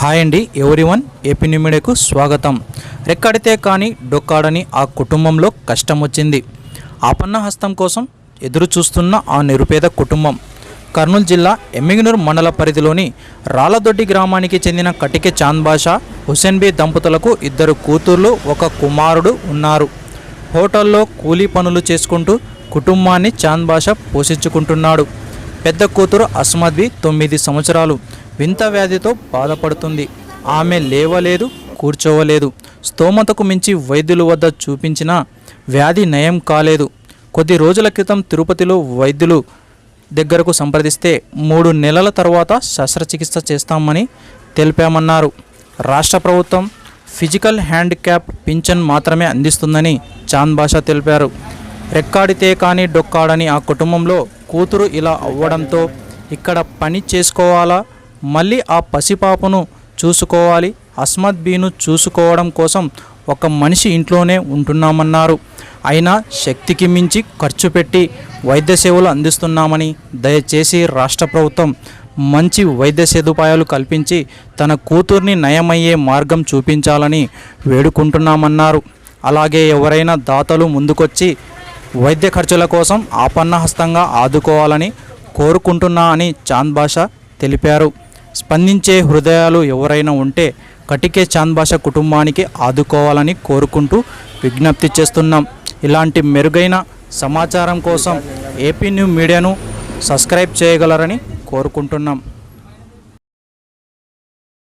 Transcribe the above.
Hi అండి everyone, AP new మీడియాకు స్వాగతం. రెక్కడితే కానీ డొక్కాడని ఆ కుటుంబంలో కష్టం వచ్చింది. ఆపన్న హస్తం కోసం ఎదురు చూస్తున్న ఆ నిరుపేద కుటుంబం కర్నూలు జిల్లా ఎమ్మిగనూరు మండల పరిధిలోని రాళ్ళదొడ్డి గ్రామానికి చెందిన కటికే చాంద్ బాషా, హుసేన్ బీ దంపతులకు 2 కూతుర్లు, 1 కుమారుడు ఉన్నారు. హోటల్లో కూలీ పనులు చేసుకుంటూ కుటుంబాన్ని చాంద్ బాషా పోషించుకుంటున్నాడు. పెద్ద కూతురు అస్మద్ బీ 9 సంవత్సరాలు వింత వ్యాధితో బాధపడుతుంది. ఆమె లేవలేదు, కూర్చోవలేదు. స్తోమతకు మించి వైద్యుల వద్ద చూపించిన వ్యాధి నయం కాలేదు. కొద్ది రోజుల క్రితం తిరుపతిలో వైద్యులు దగ్గరకు సంప్రదిస్తే 3 నెలల తర్వాత శస్త్రచికిత్స చేస్తామని తెలిపామన్నారు. రాష్ట్ర ప్రభుత్వం ఫిజికల్ హ్యాండిక్యాప్ పింఛన్ మాత్రమే అందిస్తుందని చాంద్ బాషా తెలిపారు. రెక్కాడితే కానీ డొక్కాడని ఆ కుటుంబంలో కూతురు ఇలా అవ్వడంతో ఇక్కడ పని చేసుకోవాలా, మళ్ళీ ఆ పసిపాపను చూసుకోవాలి. అస్మద్ బీను చూసుకోవడం కోసం ఒక మనిషి ఇంట్లోనే ఉంటున్నామన్నారు. అయినా శక్తికి మించి ఖర్చు పెట్టి వైద్య సేవలు అందిస్తున్నామని, దయచేసి రాష్ట్ర ప్రభుత్వం మంచి వైద్య సదుపాయాలు కల్పించి తన కూతుర్ని నయమయ్యే మార్గం చూపించాలని వేడుకుంటున్నామన్నారు. అలాగే ఎవరైనా దాతలు ముందుకొచ్చి వైద్య ఖర్చుల కోసం ఆపన్నహస్తంగా ఆదుకోవాలని కోరుకుంటున్నా అని చాంద్ బాషా తెలిపారు. స్పందించే హృదయాలు ఎవరైనా ఉంటే కటికే చాంద్ బాషా కుటుంబానికి ఆదుకోవాలని కోరుకుంటూ విజ్ఞప్తి చేస్తున్నాం. ఇలాంటి మెరుగైన సమాచారం కోసం ఏపీ న్యూ మీడియాను సబ్స్క్రైబ్ చేయగలరని కోరుకుంటున్నాం.